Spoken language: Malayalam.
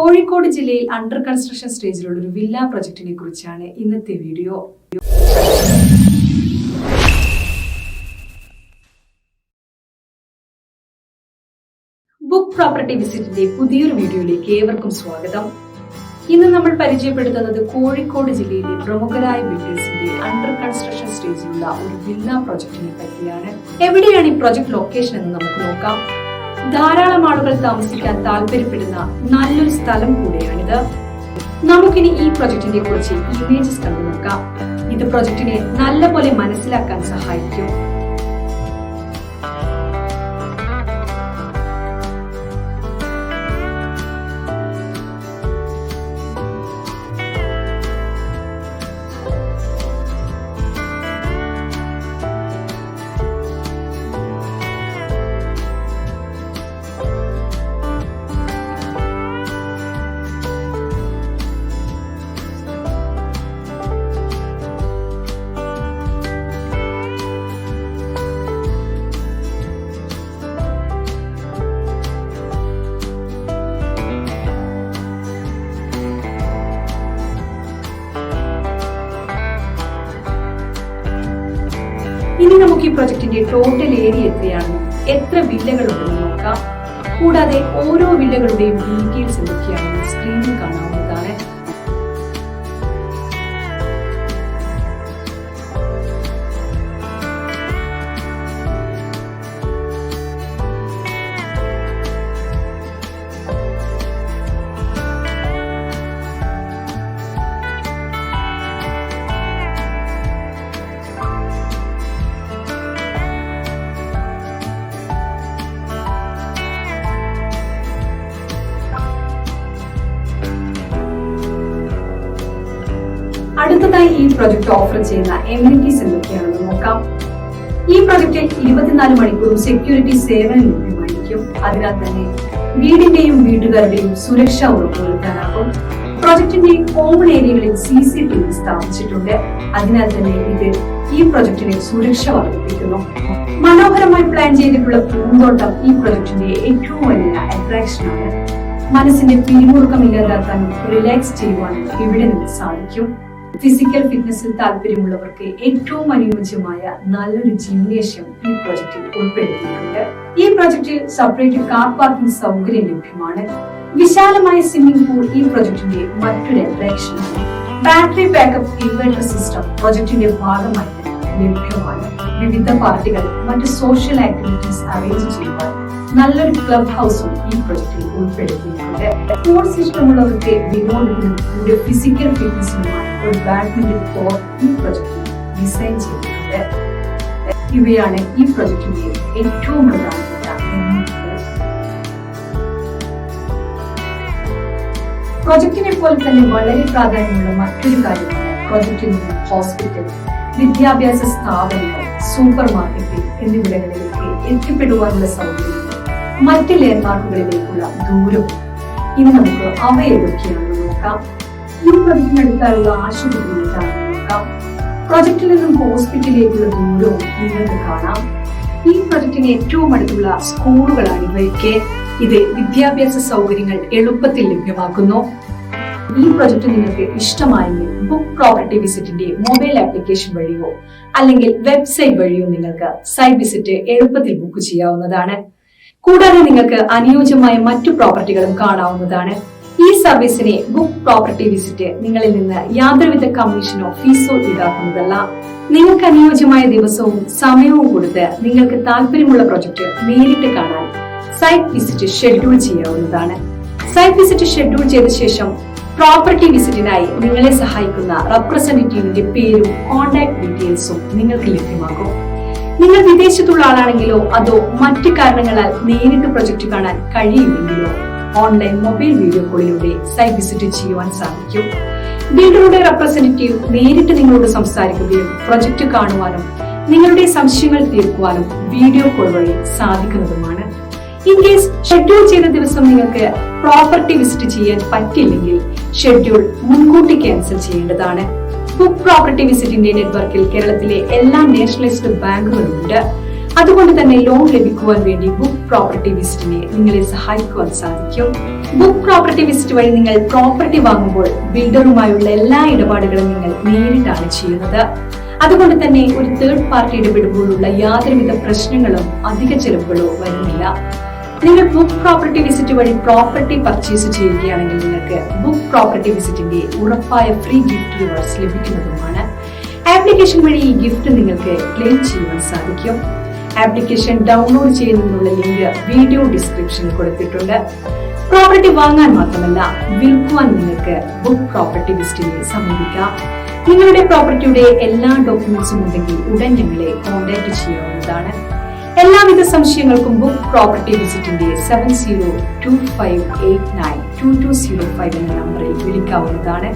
കോഴിക്കോട് ജില്ലയിൽ അണ്ടർ കൺസ്ട്രക്ഷൻ സ്റ്റേജിലുള്ള ഒരു വില്ല പ്രൊജക്ടിനെ കുറിച്ചാണ് ഇന്നത്തെ വീഡിയോ. ബുക്ക് പ്രോപ്പർട്ടി വിസിറ്റിന്റെ പുതിയൊരു വീഡിയോയിലേക്ക് ഏവർക്കും സ്വാഗതം. ഇന്ന് നമ്മൾ പരിചയപ്പെടുത്തുന്നത് കോഴിക്കോട് ജില്ലയിലെ പ്രമുഖരായ ബിൽഡേഴ്സിന്റെ അണ്ടർ കൺസ്ട്രക്ഷൻ സ്റ്റേജിലുള്ള ഒരു വില്ല പ്രൊജക്ടിനെ പറ്റിയാണ്. എവിടെയാണ് ഈ പ്രൊജക്ട് ലൊക്കേഷൻ എന്ന് നമുക്ക് നോക്കാം. ധാരാളം ആളുകൾ താമസിക്കാൻ താല്പര്യപ്പെടുന്ന നല്ലൊരു സ്ഥലം കൂടെയാണിത്. നമുക്കിനി ഈ പ്രൊജക്ടിനെ കുറിച്ച് ഇമേജസ് കണ്ടു നോക്കാം. ഇത് പ്രൊജക്ടിനെ നല്ലപോലെ മനസ്സിലാക്കാൻ സഹായിക്കും. ഇനി നമുക്ക് ഈ പ്രൊജക്ടിന്റെ ടോട്ടൽ ഏരിയ എത്രയാണെന്നും എത്ര വില്ലകളുണ്ടെന്ന് നോക്കാം. കൂടാതെ ഓരോ വില്ലകളുടെയും ഡീറ്റെയിൽസ് എന്തൊക്കെയാണെന്ന് സ്ക്രീനിൽ കാണാവുന്നതാണ്. അടുത്തതായി ഈ പ്രൊജക്ട് ഓഫർ ചെയ്യുന്ന എമിനിറ്റീസ് എന്തൊക്കെയാണെന്ന് നോക്കാം. ഈ പ്രൊജക്റ്റിൽ 24 മണിക്കൂറും സെക്യൂരിറ്റി സേവനം ലഭ്യമായിരിക്കും. അതിനാൽ തന്നെ വീടിന്റെയും വീട്ടുകാരുടെയും സുരക്ഷ ഉറപ്പുവരുത്താനാകും. പ്രൊജക്ടിന്റെ കോമൺ ഏരിയകളിൽ CCTV സ്ഥാപിച്ചിട്ടുണ്ട്. അതിനാൽ തന്നെ ഇത് ഈ പ്രൊജക്ടിനെ സുരക്ഷ വർദ്ധിപ്പിക്കുന്നു. മനോഹരമായി പ്ലാൻ ചെയ്തിട്ടുള്ള പൂന്തോട്ടം ഈ പ്രൊജക്ടിന്റെ ഏറ്റവും വലിയ അട്രാക്ഷനാണ്. മനസ്സിന്റെ പിരിമുറുക്കം ഇല്ലാതാക്കാനും റിലാക്സ് ചെയ്യുവാനും ഇവിടെ നിന്ന് സാധിക്കും. ഫിസിക്കൽ ഫിറ്റ്നസിൽ താല്പര്യമുള്ളവർക്ക് ഏറ്റവും അനുയോജ്യമായ നല്ലൊരു ജിംനേഷ്യം ഈ പ്രൊജക്റ്റിൽ ഉൾപ്പെടുത്തിയിട്ടുണ്ട്. ഈ പ്രൊജക്റ്റിൽ സെപ്പറേറ്റ് കാർ പാർക്കിംഗ് സൗകര്യം ലഭ്യമാണ്. വിശാലമായ സ്വിമ്മിംഗ് പൂൾ ഈ പ്രൊജക്ടിന്റെ മറ്റൊരു അട്രാക്ഷനാണ്. ബാറ്ററി ബാക്കപ്പ് ഇൻവെർട്ടർ സിസ്റ്റം പ്രൊജക്ടിന്റെ ഭാഗമായി ലഭ്യമാണ്. വിവിധ പാർട്ടികൾ മറ്റ് സോഷ്യൽ ആക്ടിവിറ്റീസ് അറേഞ്ച് ചെയ്യുവാൻ നല്ലൊരു ക്ലബ് ഹൗസും ഈ പ്രൊജക്റ്റിൽ ഉൾപ്പെടുത്തിയിട്ടുണ്ട്. സ്പോർട്സ് ഇഷ്ടമുള്ളവർക്ക് വിനോദത്തിനും കൂടെ ഫിസിക്കൽ ഫിറ്റ്നസിനുമായി ഒരു ബാഡ്മിന്റൺ കോർട്ട് ഈ പ്രൊജക്റ്റിൽ ഡിസൈൻ ചെയ്തിട്ടുണ്ട്. ഇവയാണ് ഈ പ്രൊജക്ടിന്റെ ഏറ്റവും പ്രധാനപ്പെട്ട എലിമെന്റുകൾ. പ്രൊജക്ടിനെ പോലെ തന്നെ വളരെ പ്രാധാന്യമുള്ള മറ്റൊരു കാര്യമാണ് പ്രൊജക്റ്റിൽ നിന്ന് ഹോസ്പിറ്റൽ, വിദ്യാഭ്യാസ സ്ഥാപനങ്ങൾ, സൂപ്പർ മാർക്കറ്റ് എന്നിവിടങ്ങളിലേക്ക് എത്തിപ്പെടുവാനുള്ള സൗകര്യം, മറ്റ് ലാൻഡ്മാർക്കുകളിലേക്കുള്ള ദൂരം. ഇനി നമുക്ക് അവ ഏതൊക്കെയാണെന്ന് നോക്കാം. ഈ പ്രൊജക്ടിനടുത്തായുള്ള ആശുപത്രിയിലേക്കാണെന്ന് നോക്കാം. പ്രൊജക്റ്റിൽ നിന്നും ഹോസ്പിറ്റലിലേക്കുള്ള ദൂരവും നിങ്ങൾക്ക് കാണാം. ഈ പ്രൊജക്ടിന് ഏറ്റവും അടുത്തുള്ള സ്കൂളുകളാണ് ഇവയ്ക്ക്. ഇത് വിദ്യാഭ്യാസ സൗകര്യങ്ങൾ എളുപ്പത്തിൽ ലഭ്യമാക്കുന്നു. ഈ പ്രൊജക്ട് നിങ്ങൾക്ക് ഇഷ്ടമായെങ്കിൽ ബുക്ക് പ്രോപ്പർട്ടി വിസിറ്റിന്റെ മൊബൈൽ ആപ്ലിക്കേഷൻ വഴിയോ അല്ലെങ്കിൽ വെബ്സൈറ്റ് വഴിയോ നിങ്ങൾക്ക് സൈറ്റ് വിസിറ്റ് എളുപ്പത്തിൽ ബുക്ക് ചെയ്യാവുന്നതാണ്. കൂടാതെ നിങ്ങൾക്ക് അനുയോജ്യമായ മറ്റു പ്രോപ്പർട്ടികളും കാണാവുന്നതാണ്. ഈ സർവീസിനെ ബുക്ക് പ്രോപ്പർട്ടി വിസിറ്റ് നിങ്ങളിൽ നിന്ന് യാതൊരുവിധ കമ്മീഷനോ ഫീസോ ഈടാക്കുന്നതല്ല. നിങ്ങൾക്ക് അനുയോജ്യമായ ദിവസവും സമയവും കൊടുത്ത് നിങ്ങൾക്ക് താല്പര്യമുള്ള പ്രൊജക്ട് നേരിട്ട് കാണാൻ സൈറ്റ് വിസിറ്റ് ഷെഡ്യൂൾ ചെയ്യാവുന്നതാണ്. സൈറ്റ് വിസിറ്റ് ഷെഡ്യൂൾ ചെയ്ത ശേഷം പ്രോപ്പർട്ടി വിസിറ്റിനായി നിങ്ങളെ സഹായിക്കുന്ന റെപ്രസെന്റേറ്റീവിന്റെ പേരും കോൺടാക്ട് ഡീറ്റെയിൽസും നിങ്ങൾക്ക് ലഭ്യമാകും. നിങ്ങൾ വിദേശത്തുള്ള ആളാണെങ്കിലോ അതോ മറ്റു കാരണങ്ങളാൽ നേരിട്ട് പ്രൊജക്ട് കാണാൻ കഴിയില്ലെങ്കിലോ ഓൺലൈൻ മൊബൈൽ വീഡിയോ കോളിലൂടെ സൈറ്റ് വിസിറ്റ് ചെയ്യുവാൻ സാധിക്കും. ബിൽഡറുടെ റെപ്രസെന്റേറ്റീവ് നേരിട്ട് നിങ്ങളോട് സംസാരിക്കുകയും പ്രൊജക്ട് കാണുവാനും നിങ്ങളുടെ സംശയങ്ങൾ തീർക്കുവാനും വീഡിയോ കോൾ വഴി സാധിക്കുന്നതുമാണ്. ഇൻ കേസ് ഷെഡ്യൂൾ ചെയ്ത ദിവസം നിങ്ങൾക്ക് പ്രോപ്പർട്ടി വിസിറ്റ് ചെയ്യാൻ പറ്റില്ലെങ്കിൽ ഷെഡ്യൂൾ മുൻകൂട്ടി ക്യാൻസൽ ചെയ്യേണ്ടതാണ്. ബുക്ക് പ്രോപ്പർട്ടി വിസിറ്റിന്റെ നെറ്റ്വർക്കിൽ കേരളത്തിലെ എല്ലാ നാഷണലൈസ്ഡ് ബാങ്കുകളുണ്ട്. അതുകൊണ്ട് തന്നെ ലോൺ ലഭിക്കുവാൻ വേണ്ടി ബുക്ക് പ്രോപ്പർട്ടി വിസിറ്റിനെ നിങ്ങളെ സഹായിക്കുവാൻ സാധിക്കും. ബുക്ക് പ്രോപ്പർട്ടി വിസിറ്റ് വഴി നിങ്ങൾ പ്രോപ്പർട്ടി വാങ്ങുമ്പോൾ ബിൽഡറുമായുള്ള എല്ലാ ഇടപാടുകളും നിങ്ങൾ നേരിട്ടാണ് ചെയ്യുന്നത്. അതുകൊണ്ട് തന്നെ ഒരു തേർഡ് പാർട്ടി ഇടപെടുമ്പോഴുള്ള യാതൊരുവിധ പ്രശ്നങ്ങളും അധിക ചെലവുകളോ വരുന്നില്ല. നിങ്ങൾ ബുക്ക് പ്രോപ്പർട്ടി വിസിറ്റ് വഴി പ്രോപ്പർട്ടി പർച്ചേസ് ചെയ്യുകയാണെങ്കിൽ നിങ്ങൾക്ക് ബുക്ക് പ്രോപ്പർട്ടി വിസിറ്റിന്റെ ഉറപ്പായ ഫ്രീ ഗിഫ്റ്റ് റിവാർഡ്സ് ലഭിക്കുന്നതുമാണ്. ആപ്ലിക്കേഷൻ വഴി ഈ ഗിഫ്റ്റ് നിങ്ങൾക്ക് ക്ലെയിം ചെയ്യുവാൻ സാധിക്കും. ആപ്ലിക്കേഷൻ ഡൗൺലോഡ് ചെയ്യുന്നതിനുള്ള ലിങ്ക് വീഡിയോ ഡിസ്ക്രിപ്ഷനിൽ കൊടുത്തിട്ടുണ്ട്. പ്രോപ്പർട്ടി വാങ്ങാൻ മാത്രമല്ല വിൽക്കുവാൻ നിങ്ങൾക്ക് ബുക്ക് പ്രോപ്പർട്ടി വിസിറ്റിനെ സമീപിക്കാം. നിങ്ങളുടെ പ്രോപ്പർട്ടിയുടെ എല്ലാ ഡോക്യുമെന്റ്സും ഉണ്ടെങ്കിൽ ഉടൻ ഞങ്ങളെ കോൺടാക്ട് ചെയ്യാവുന്നതാണ്. എല്ലാവിധ സംശയങ്ങൾക്കും ബുക്ക് പ്രോപ്പർട്ടി വിസിറ്റിന്റെ 7025892205 എന്ന നമ്പറിൽ വിളിക്കാവുന്നതാണ്.